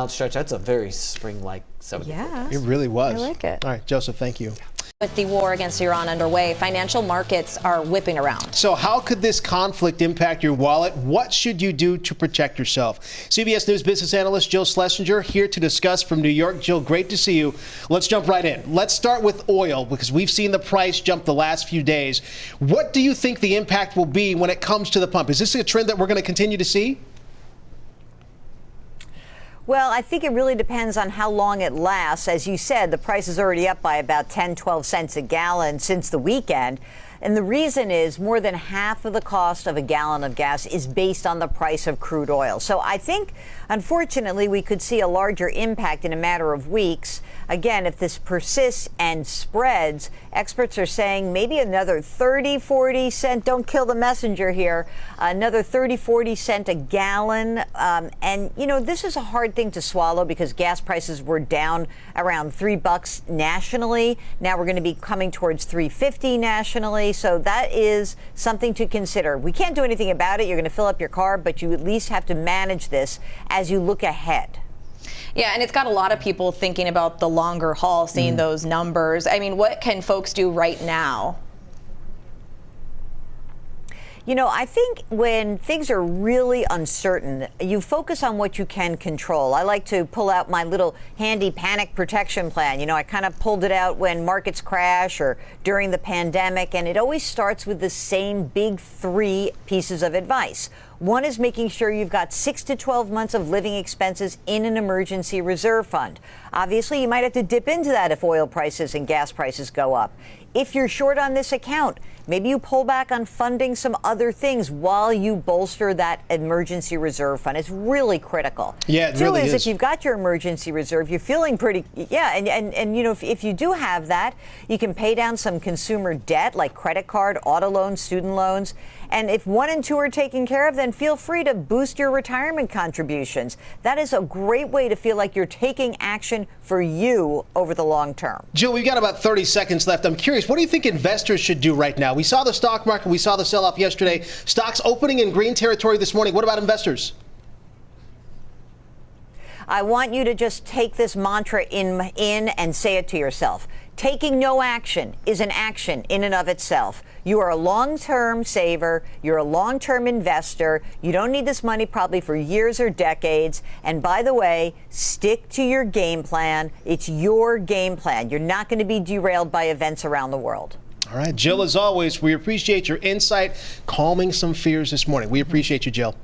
Stretch. That's a very spring-like 74. Yeah. It really was. I like it. All right, Joseph, thank you. With the war against Iran underway, financial markets are whipping around. So how could this conflict impact your wallet? What should you do to protect yourself? CBS News business analyst Jill Schlesinger here to discuss from New York. Jill, great to see you. Let's jump right in. Let's start with oil because we've seen the price jump the last few days. What do you think the impact will be when it comes to the pump? Is this a trend that we're going to continue to see? Well, I think it really depends on how long it lasts. As you said, the price is already up by about 10, 12 cents a gallon since the weekend. And the reason is more than half of the cost of a gallon of gas is based on the price of crude oil. So I think, unfortunately, we could see a larger impact in a matter of weeks. Again, if this persists and spreads, experts are saying maybe another 30, 40 cent, don't kill the messenger here, another 30, 40 cent a gallon. And, you know, this is a hard thing to swallow because gas prices were down around $3 nationally. Now we're going to be coming towards $3.50 nationally. So that is something to consider. We can't do anything about it. You're going to fill up your car, but you at least have to manage this as you look ahead. Yeah, and it's got a lot of people thinking about the longer haul, seeing those numbers. I mean, what can folks do right now? You know, I think when things are really uncertain, you focus on what you can control. I like to pull out my little handy panic protection plan. You know, I kind of pulled it out when markets crash or during the pandemic, and it always starts with the same big 3 pieces of advice. One is making sure you've got 6 to 12 months of living expenses in an emergency reserve fund. Obviously, you might have to dip into that if oil prices and gas prices go up. If you're short on this account, maybe you pull back on funding some other things while you bolster that emergency reserve fund. It's really critical. Yeah, it really is. If you've got your emergency reserve, you're feeling pretty, and you know, if you do have that, you can pay down some consumer debt like credit card, auto loans, student loans. And if 1 and 2 are taken care of, then feel free to boost your retirement contributions. That is a great way to feel like you're taking action for you over the long term. Jill, we've got about 30 seconds left. I'm curious, what do you think investors should do right now? We saw the stock market, we saw the sell-off yesterday. Stocks opening in green territory this morning. What about investors? I want you to just take this mantra in and say it to yourself. Taking no action is an action in and of itself. You are a long-term saver. You're a long-term investor. You don't need this money probably for years or decades. And by the way, stick to your game plan. It's your game plan. You're not going to be derailed by events around the world. All right, Jill, as always, we appreciate your insight, calming some fears this morning. We appreciate you, Jill.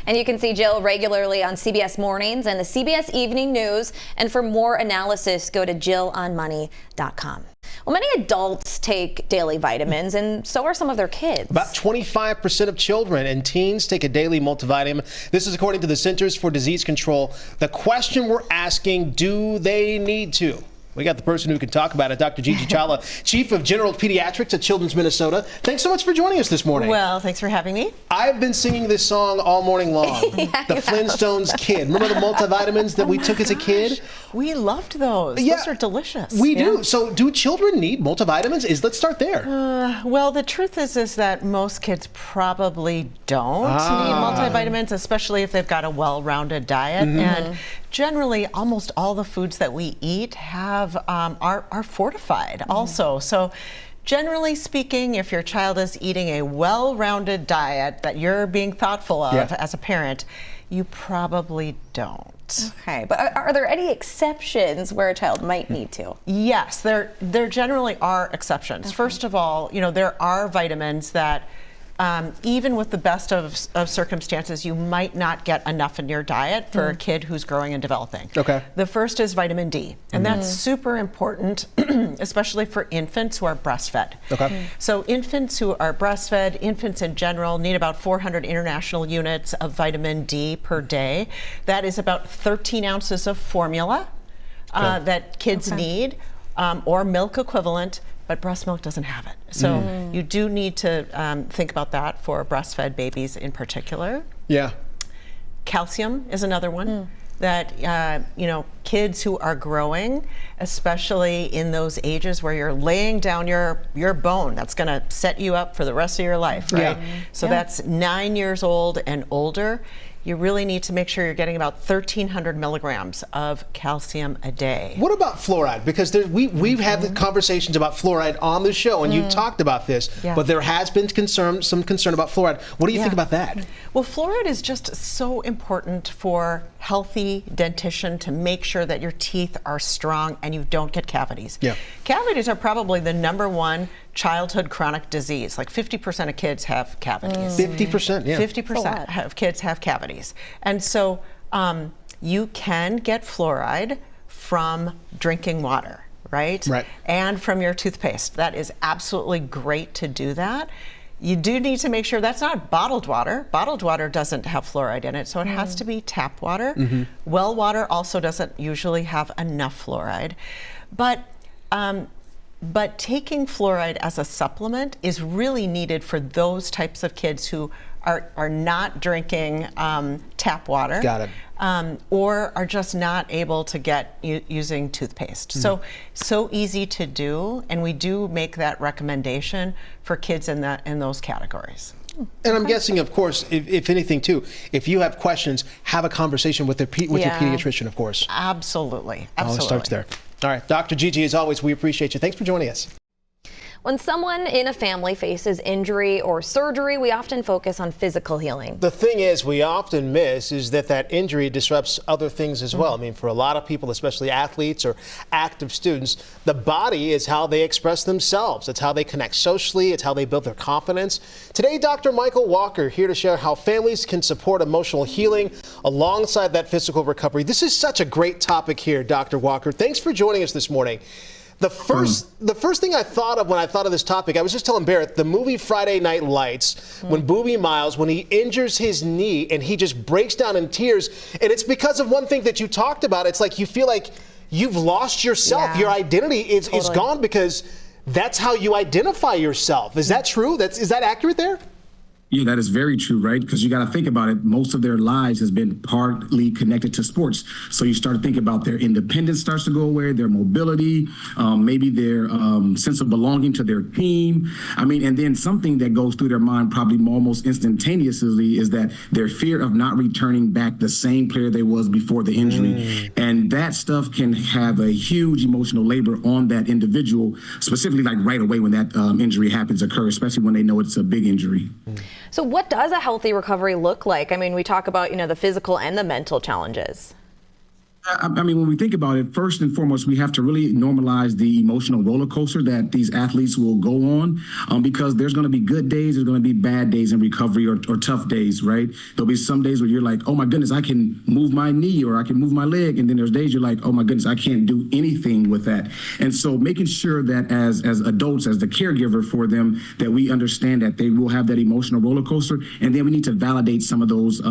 And you can see Jill regularly on CBS Mornings and the CBS Evening News. And for more analysis, go to JillOnMoney.com. Well, many adults take daily vitamins, and so are some of their kids. About 25% of children and teens take a daily multivitamin. This is according to the Centers for Disease Control. The question we're asking, do they need to? We got the person who can talk about it, Dr. Gigi Chawla, Chief of General Pediatrics at Children's Minnesota. Thanks so much for joining us this morning. Well, thanks for having me. I've been singing this song all morning long. The Flintstones Kid. Remember the multivitamins that we took as a kid? We loved those. Yeah, those are delicious. We do. So do children need multivitamins? Let's start there. Well, the truth is that most kids probably don't need multivitamins, especially if they've got a well-rounded diet. And generally, almost all the foods that we eat are fortified also. So generally speaking, if your child is eating a well-rounded diet that you're being thoughtful of as a parent, you probably don't. Okay, but are there any exceptions where a child might need to? Yes, there generally are exceptions. Okay. First of all, you know, there are vitamins that even with the best of circumstances, you might not get enough in your diet for a kid who's growing and developing. Okay. The first is vitamin D, and that's super important, especially for infants who are breastfed. Okay. So infants who are breastfed, infants in general, need about 400 international units of vitamin D per day. That is about 13 ounces of formula that kids need, or milk equivalent. But breast milk doesn't have it. So you do need to think about that for breastfed babies in particular. Yeah. Calcium is another one that, you know, kids who are growing, especially in those ages where you're laying down your bone, that's going to set you up for the rest of your life, right? So that's 9 years old and older. you really need to make sure you're getting about 1,300 milligrams of calcium a day. What about fluoride? Because we've had the conversations about fluoride on the show, and you've talked about this, but there has been some concern about fluoride. What do you think about that? Well, fluoride is just so important for healthy dentition to make sure that your teeth are strong and you don't get cavities. Yeah. Cavities are probably the #1 childhood chronic disease. Like 50% of kids have cavities. 50%, yeah. 50% of kids have cavities. And so you can get fluoride from drinking water, right? Right. And from your toothpaste. That is absolutely great to do that. You do need to make sure that's not bottled water. Bottled water doesn't have fluoride in it, so it has to be tap water. Well water also doesn't usually have enough fluoride. But taking fluoride as a supplement is really needed for those types of kids who are not drinking tap water. Got it. Or are just not able to get using toothpaste. So easy to do, and we do make that recommendation for kids in those categories. And I'm guessing, of course, if anything, too, if you have questions, have a conversation with your pediatrician, of course. Absolutely. All starts there. All right, Dr. Gigi, as always, we appreciate you. Thanks for joining us. When someone in a family faces injury or surgery, we often focus on physical healing. The thing is, we often miss is that injury disrupts other things as well. I mean, for a lot of people, especially athletes or active students, the body is how they express themselves. It's how they connect socially. It's how they build their confidence. Today, Dr. Michael Walker here to share how families can support emotional healing alongside that physical recovery. This is such a great topic here, Dr. Walker. Thanks for joining us this morning. The first thing I thought of when I thought of this topic, I was just telling Barrett, the movie Friday Night Lights, when Boobie Miles, when he injures his knee and he just breaks down in tears, and it's because of one thing that you talked about. It's like you feel like you've lost yourself. Yeah. Your identity is gone because that's how you identify yourself. Is that true? Is that accurate there? Yeah, that is very true, right? Because you got to think about it. Most of their lives has been partly connected to sports. So you start to think about their independence starts to go away, their mobility, maybe their sense of belonging to their team. I mean, and then something that goes through their mind probably almost instantaneously is that their fear of not returning back the same player they was before the injury. And that stuff can have a huge emotional labor on that individual, specifically like right away when that injury occurs, especially when they know it's a big injury. So what does a healthy recovery look like? I mean, we talk about, the physical and the mental challenges. I mean, when we think about it, first and foremost, we have to really normalize the emotional roller coaster that these athletes will go on, because there's going to be good days, there's going to be bad days in recovery or tough days, right? There'll be some days where you're like, oh my goodness, I can move my knee or I can move my leg. And then there's days you're like, oh my goodness, I can't do anything with that. And so making sure that as adults, as the caregiver for them, that we understand that they will have that emotional roller coaster. And then we need to validate some of those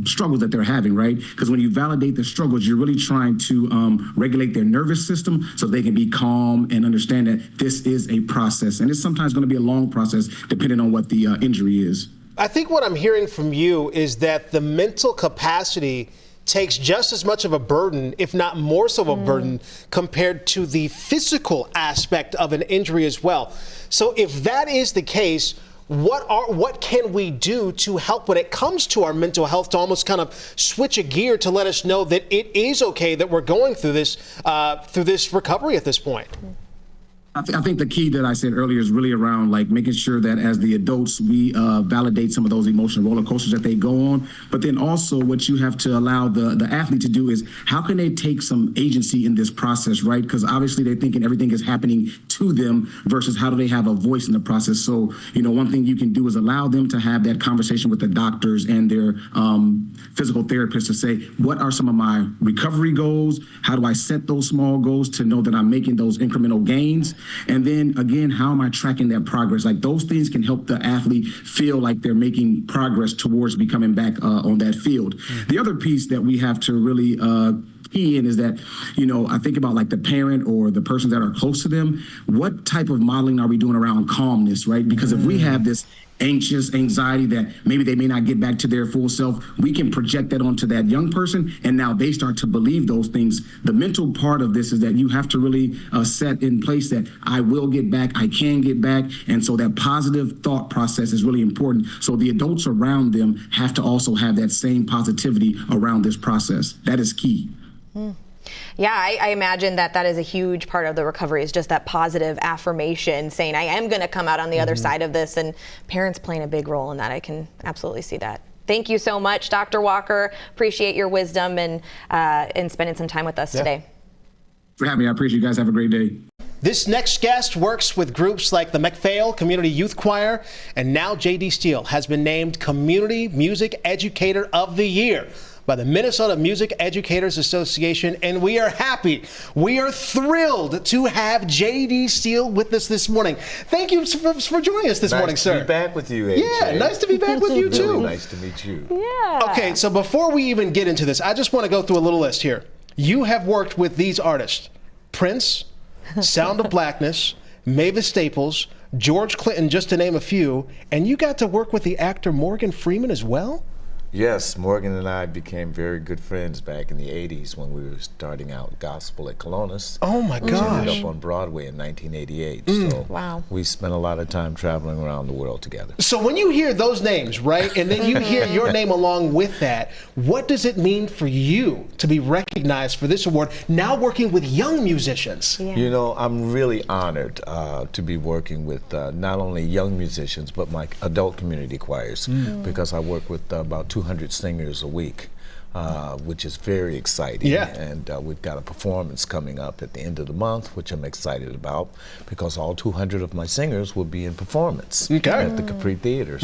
struggles that they're having, right? Because when you validate the struggles, you're really trying to regulate their nervous system so they can be calm and understand that this is a process. And it's sometimes going to be a long process depending on what the injury is. I think what I'm hearing from you is that the mental capacity takes just as much of a burden, if not more so of a burden, compared to the physical aspect of an injury as well. So if that is the case, what can we do to help when it comes to our mental health, to almost kind of switch a gear to let us know that it is okay that we're going through this recovery at this point? I think the key that I said earlier is really around like making sure that as the adults, we validate some of those emotional roller coasters that they go on. But then also what you have to allow the athlete to do is how can they take some agency in this process, right? Because obviously they're thinking everything is happening to them versus how do they have a voice in the process. So, one thing you can do is allow them to have that conversation with the doctors and their physical therapists to say, what are some of my recovery goals? How do I set those small goals to know that I'm making those incremental gains? And then again, how am I tracking that progress? Like those things can help the athlete feel like they're making progress towards becoming back on that field. The other piece that we have to really key in is that, I think about like the parent or the persons that are close to them. What type of modeling are we doing around calmness, right? Because if we have this anxiety that maybe they may not get back to their full self, we can project that onto that young person, and now they start to believe those things. The mental part of this is that you have to really set in place that I will get back, I can get back, and so that positive thought process is really important. So the adults around them have to also have that same positivity around this process. That is key. Yeah, I imagine that is a huge part of the recovery, is just that positive affirmation saying, I am going to come out on the other side of this, and parents playing a big role in that. I can absolutely see that. Thank you so much, Dr. Walker. Appreciate your wisdom and spending some time with us today. For having me. I appreciate you guys. Have a great day. This next guest works with groups like the McPhail Community Youth Choir, and now J.D. Steele has been named Community Music Educator of the Year by the Minnesota Music Educators Association, and we are happy. We are thrilled to have J.D. Steele with us this morning. Thank you for joining us this morning, sir. Nice to be back with you, AJ. Yeah, nice to be back with you, too. Really nice to meet you. Yeah. Okay, so before we even get into this, I just want to go through a little list here. You have worked with these artists: Prince, Sound of Blackness, Mavis Staples, George Clinton, just to name a few, and you got to work with the actor Morgan Freeman as well? Yes, Morgan and I became very good friends back in the 80s when we were starting out gospel at Colonus. Oh my Which gosh. ended up on Broadway in 1988. So Wow. we spent a lot of time traveling around the world together. So when you hear those names, right, and then you hear your name along with that, what does it mean for you to be recognized for this award, now working with young musicians? Yeah. You know, I'm really honored to be working with not only young musicians, but my adult community choirs, because I work with about 200 singers a week, which is very exciting. Yeah. And we've got a performance coming up at the end of the month, which I'm excited about, because all 200 of my singers will be in performance at the Capri Theater.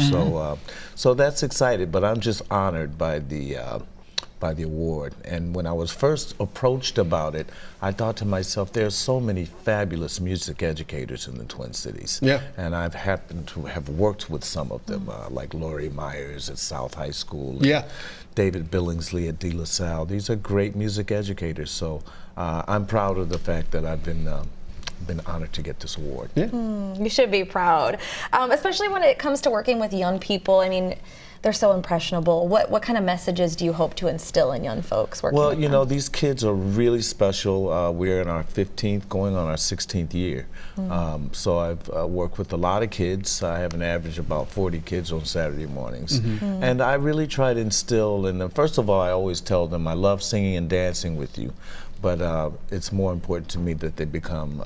So that's exciting, but I'm just honored by the award. And when I was first approached about it, I thought to myself, there's so many fabulous music educators in the Twin Cities. Yeah. And I've happened to have worked with some of them, like Laurie Myers at South High School. Yeah. David Billingsley at De La Salle. These are great music educators. So I'm proud of the fact that I've been honored to get this award. Yeah. You should be proud, especially when it comes to working with young people. I mean, they're so impressionable. What kind of messages do you hope to instill in young folks working with them? You know, these kids are really special. We're in our 15th, going on our 16th year. So I've worked with a lot of kids. I have an average of about 40 kids on Saturday mornings. And I really try to instill in them, first of all, I always tell them I love singing and dancing with you, but it's more important to me that they become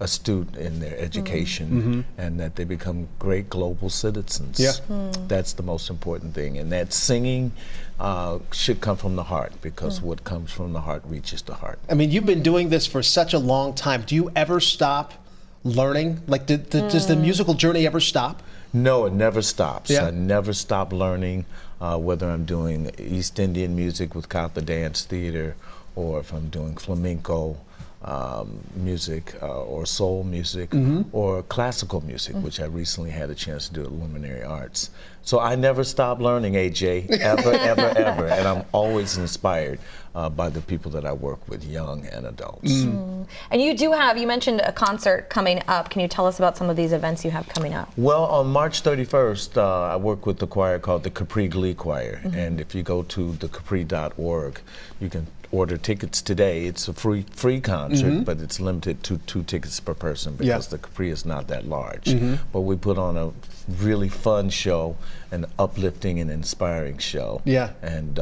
astute in their education and that they become great global citizens. Yeah. That's the most important thing. And that singing should come from the heart, because what comes from the heart reaches the heart. I mean, you've been doing this for such a long time. Do you ever stop learning? Like, does the musical journey ever stop? No, it never stops. Yeah. I never stop learning, whether I'm doing East Indian music with Katha Dance Theater, or if I'm doing flamenco music, or soul music, or classical music, which I recently had a chance to do at Luminary Arts. So I never stop learning, AJ, ever, ever, ever. And I'm always inspired by the people that I work with, young and adults. And you mentioned a concert coming up. Can you tell us about some of these events you have coming up? Well, on March 31st, I work with the choir called the Capri Glee Choir. And if you go to thecapri.org, you can order tickets today. It's a free concert, but it's limited to 2 tickets per person, because the Capri is not that large. But we put on a really fun show, an uplifting and inspiring show. Yeah. And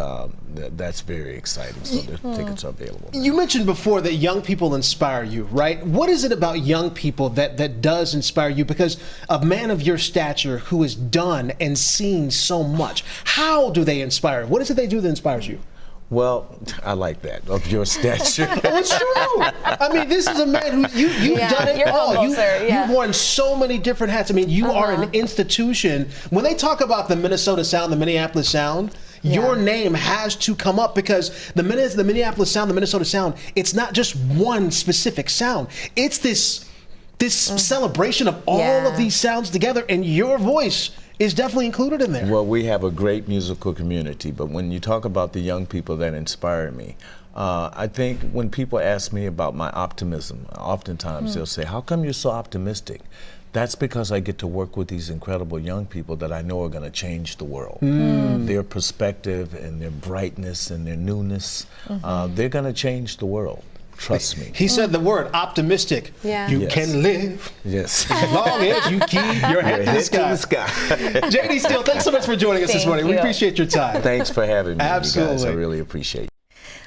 that's very exciting. So the tickets are available. You mentioned before that young people inspire you, right? What is it about young people that does inspire you? Because a man of your stature who has done and seen so much, how do they inspire? What is it they do that inspires you? Well, I like that, of your stature. It's true. I mean, this is a man who you've done it you're all. humble, sir. Yeah. You've worn so many different hats. I mean, you are an institution. When they talk about the Minnesota Sound, the Minneapolis Sound, your name has to come up, because the Minneapolis Sound, the Minnesota Sound, it's not just one specific sound. It's this celebration of all of these sounds together, and your voice is definitely included in there. Well, we have a great musical community, but when you talk about the young people that inspire me, I think when people ask me about my optimism, oftentimes they'll say, how come you're so optimistic? That's because I get to work with these incredible young people that I know are going to change the world. Their perspective and their brightness and their newness, they're going to change the world. Trust me. He said the word optimistic. Yeah. You Yes. can live Yes. as long as you keep your head to the sky. JD Steele, thanks so much for joining us this morning. We appreciate your time. Thanks for having me, you guys. Absolutely. I really appreciate it.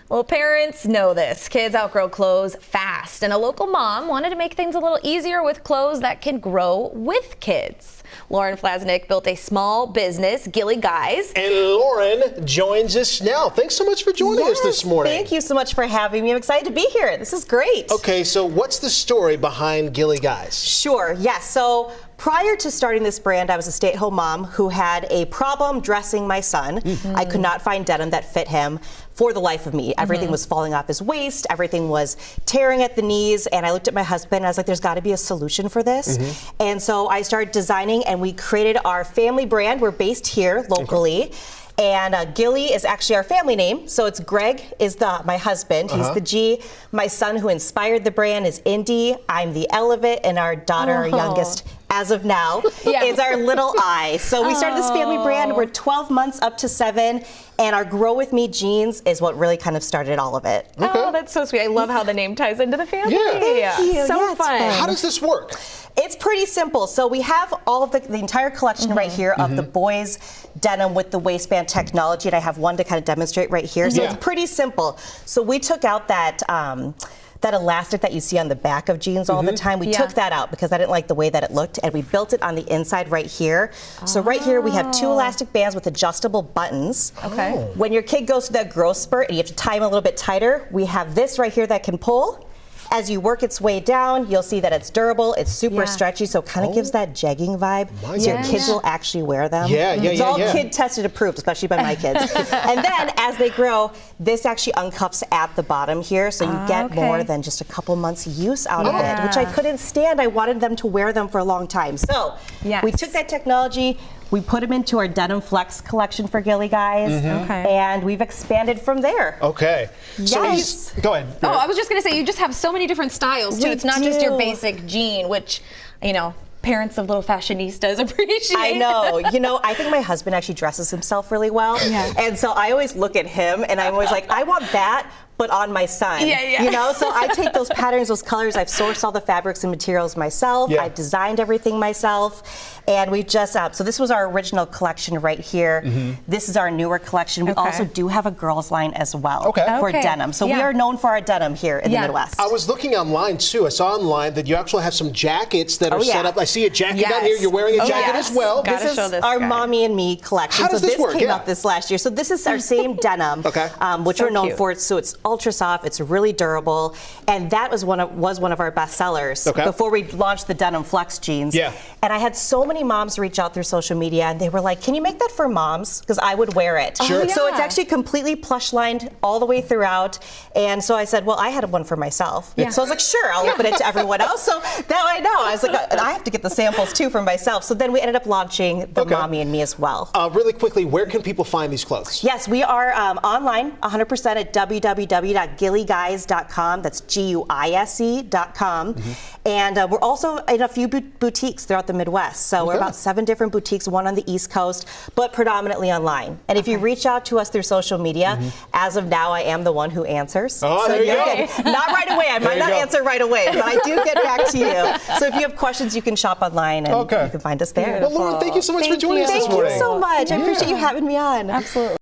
Well, parents know this. Kids outgrow clothes fast, and a local mom wanted to make things a little easier with clothes that can grow with kids. Lauren Flasnick built a small business, Gilly Guys. And Lauren joins us now. Thanks so much for joining us this morning. Thank you so much for having me. I'm excited to be here. This is great. Okay, so what's the story behind Gilly Guys? Sure, yes. So prior to starting this brand, I was a stay-at-home mom who had a problem dressing my son. I could not find denim that fit him for the life of me. Everything was falling off his waist. Everything was tearing at the knees. And I looked at my husband and I was like, there's got to be a solution for this. And so I started designing and we created our family brand. We're based here locally. And Gilly is actually our family name. So it's Greg is my husband. He's the G. My son who inspired the brand is Indy. I'm the Elevate. And our daughter, our youngest, as of now, is our little I. So we started this family brand. We're 12 months up to 7. And our Grow With Me jeans is what really kind of started all of it. Oh, that's so sweet. I love how the name ties into the family. Yeah. Thank you. So Yeah, it's fun. How does this work? It's pretty simple. So we have all of the entire collection right here of the boys denim with the waistband technology, and I have one to kind of demonstrate right here. So Yeah. it's pretty simple. So we took out that that elastic that you see on the back of jeans all the time. We took that out because I didn't like the way that it looked, and we built it on the inside right here. So right here we have 2 elastic bands with adjustable buttons. Okay. When your kid goes through that growth spurt and you have to tie him a little bit tighter, we have this right here that can pull. As you work its way down, you'll see that it's durable, it's super stretchy, so it kind of gives that jegging vibe. So your kids will actually wear them. It's all kid tested approved, especially by my kids. And then as they grow, this actually uncuffs at the bottom here, so you get more than just a couple months use out of it, which I couldn't stand. I wanted them to wear them for a long time. So we took that technology, we put them into our Denim Flex collection for Gilly Guys, and we've expanded from there. Okay. So Yes. go ahead. Oh, I was just going to say, you just have so many different styles, too. We It's not just your do. basic jean, which, you know, parents of little fashionistas appreciate. I know. You know, I think my husband actually dresses himself really well. And so I always look at him and I'm always like, I want that, but on my son. You know, so I take those patterns, those colors, I've sourced all the fabrics and materials myself. I've designed everything myself. And we've just, so this was our original collection right here. This is our newer collection. We also do have a girls line as well for denim. So we are known for our denim here in the Midwest. I was looking online too. I saw online that you actually have some jackets that are set up. I see a jacket down here. You're wearing a jacket as well. This is our Mommy and Me collection. How does so this work? Came out this last year. So this is our same denim, which we're known for. So it's ultra soft. It's really durable, and that was one of our best sellers before we launched the Denim Flex jeans. And I had so many moms reach out through social media, and they were like, "Can you make that for moms?" Because I would wear it. So it's actually completely plush lined all the way throughout. And so I said, "Well, I had one for myself." So I was like, "Sure, I'll open it to everyone else." So now I know. I was like, I have to get the samples too for myself. So then we ended up launching the Mommy and Me as well. Really quickly, where can people find these clothes? Yes, we are online 100% at www.gillyguys.com. That's GUISE.com. And we're also in a few boutiques throughout the Midwest. So we're about 7 different boutiques, one on the East Coast, but predominantly online. And if you reach out to us through social media, as of now, I am the one who answers. Oh, so there you go. Not right away. I might not answer right away, but I do get back to you. So if you have questions, you can shop online and you can find us there. Well, Lauren, thank you so much for joining us this morning. Thank you so much. I appreciate you having me on. Absolutely.